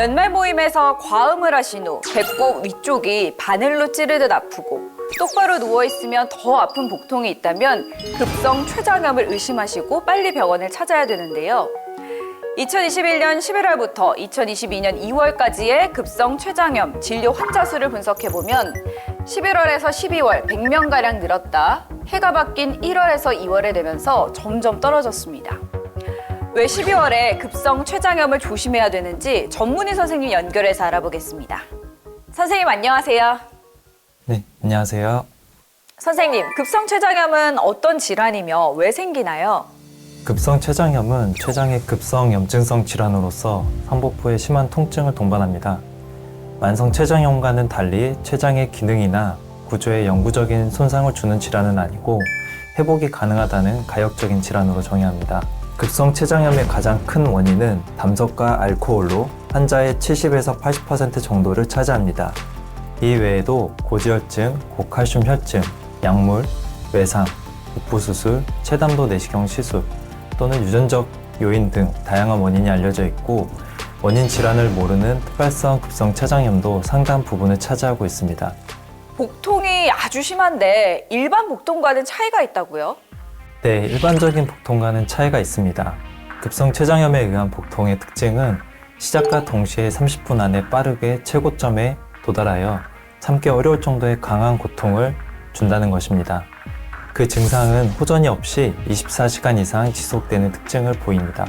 연말 모임에서 과음을 하신 후 배꼽 위쪽이 바늘로 찌르듯 아프고 똑바로 누워있으면 더 아픈 복통이 있다면 급성 췌장염을 의심하시고 빨리 병원을 찾아야 되는데요. 2021년 11월부터 2022년 2월까지의 급성 췌장염 진료 환자 수를 분석해보면 11월에서 12월 100명가량 늘었다. 해가 바뀐 1월에서 2월에 되면서 점점 떨어졌습니다. 왜 12월에 급성 췌장염을 조심해야 되는지 전문의 선생님 연결해서 알아보겠습니다. 선생님 안녕하세요. 네, 안녕하세요. 선생님, 급성 췌장염은 어떤 질환이며 왜 생기나요? 급성 췌장염은 췌장의 급성 염증성 질환으로서 상복부에 심한 통증을 동반합니다. 만성 췌장염과는 달리 췌장의 기능이나 구조에 영구적인 손상을 주는 질환은 아니고 회복이 가능하다는 가역적인 질환으로 정의합니다. 급성 췌장염의 가장 큰 원인은 담석과 알코올로 환자의 70에서 80% 정도를 차지합니다. 이 외에도 고지혈증, 고칼슘 혈증, 약물, 외상, 복부수술, 체담도 내시경 시술 또는 유전적 요인 등 다양한 원인이 알려져 있고 원인 질환을 모르는 특발성 급성 췌장염도 상당 부분을 차지하고 있습니다. 복통이 아주 심한데 일반 복통과는 차이가 있다고요? 네, 일반적인 복통과는 차이가 있습니다. 급성 췌장염에 의한 복통의 특징은 시작과 동시에 30분 안에 빠르게 최고점에 도달하여 참기 어려울 정도의 강한 고통을 준다는 것입니다. 그 증상은 호전이 없이 24시간 이상 지속되는 특징을 보입니다.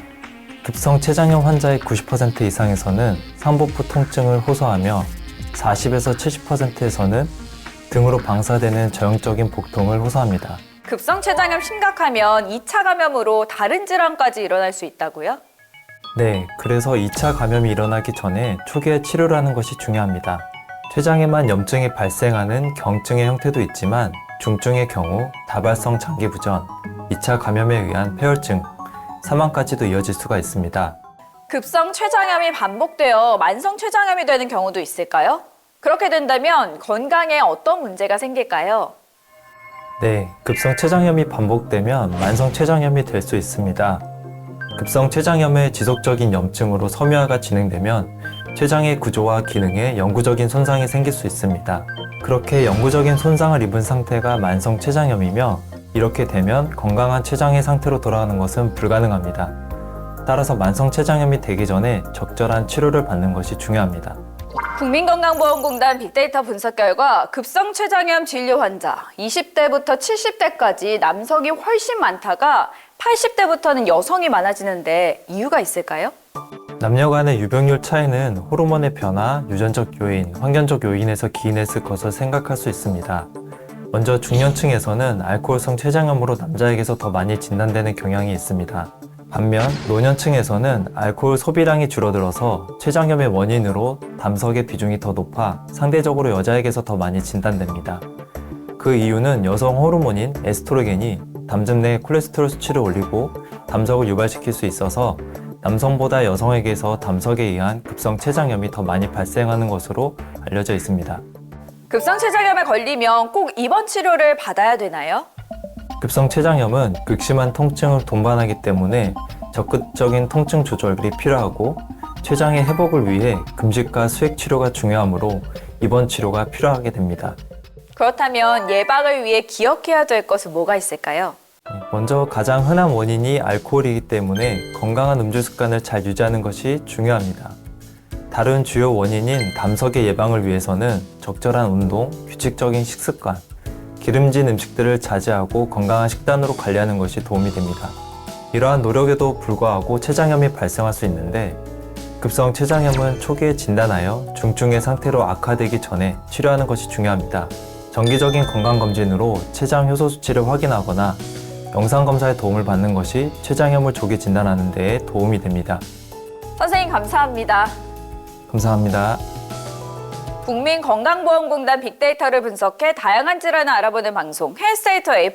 급성 췌장염 환자의 90% 이상에서는 상복부 통증을 호소하며 40에서 70%에서는 등으로 방사되는 저형적인 복통을 호소합니다. 급성 췌장염 심각하면 2차 감염으로 다른 질환까지 일어날 수 있다고요? 네, 그래서 2차 감염이 일어나기 전에 초기에 치료를 하는 것이 중요합니다. 췌장에만 염증이 발생하는 경증의 형태도 있지만 중증의 경우 다발성 장기부전, 2차 감염에 의한 폐혈증, 사망까지도 이어질 수가 있습니다. 급성 췌장염이 반복되어 만성 췌장염이 되는 경우도 있을까요? 그렇게 된다면 건강에 어떤 문제가 생길까요? 네, 급성 췌장염이 반복되면 만성 췌장염이 될 수 있습니다. 급성 췌장염의 지속적인 염증으로 섬유화가 진행되면 췌장의 구조와 기능에 영구적인 손상이 생길 수 있습니다. 그렇게 영구적인 손상을 입은 상태가 만성 췌장염이며 이렇게 되면 건강한 췌장의 상태로 돌아가는 것은 불가능합니다. 따라서 만성 췌장염이 되기 전에 적절한 치료를 받는 것이 중요합니다. 국민건강보험공단 빅데이터 분석 결과 급성 췌장염 진료 환자 20대부터 70대까지 남성이 훨씬 많다가 80대부터는 여성이 많아지는데 이유가 있을까요? 남녀 간의 유병률 차이는 호르몬의 변화, 유전적 요인, 환경적 요인에서 기인했을 것을 생각할 수 있습니다. 먼저 중년층에서는 알코올성 췌장염으로 남자에게서 더 많이 진단되는 경향이 있습니다. 반면 노년층에서는 알코올 소비량이 줄어들어서 췌장염의 원인으로 담석의 비중이 더 높아 상대적으로 여자에게서 더 많이 진단됩니다. 그 이유는 여성 호르몬인 에스트로겐이 담즙 내 콜레스테롤 수치를 올리고 담석을 유발시킬 수 있어서 남성보다 여성에게서 담석에 의한 급성 췌장염이 더 많이 발생하는 것으로 알려져 있습니다. 급성 췌장염에 걸리면 꼭 입원 치료를 받아야 되나요? 급성 췌장염은 극심한 통증을 동반하기 때문에 적극적인 통증 조절이 필요하고 췌장의 회복을 위해 금식과 수액 치료가 중요하므로 입원 치료가 필요하게 됩니다. 그렇다면 예방을 위해 기억해야 될 것은 뭐가 있을까요? 먼저 가장 흔한 원인이 알코올이기 때문에 건강한 음주 습관을 잘 유지하는 것이 중요합니다. 다른 주요 원인인 담석의 예방을 위해서는 적절한 운동, 규칙적인 식습관, 기름진 음식들을 자제하고 건강한 식단으로 관리하는 것이 도움이 됩니다. 이러한 노력에도 불구하고 췌장염이 발생할 수 있는데 급성 췌장염은 초기에 진단하여 중증의 상태로 악화되기 전에 치료하는 것이 중요합니다. 정기적인 건강검진으로 췌장 효소 수치를 확인하거나 영상검사의 도움을 받는 것이 췌장염을 조기 진단하는 데 도움이 됩니다. 선생님 감사합니다. 감사합니다. 국민건강보험공단 빅데이터를 분석해 다양한 질환을 알아보는 방송 헬스데이터 A+.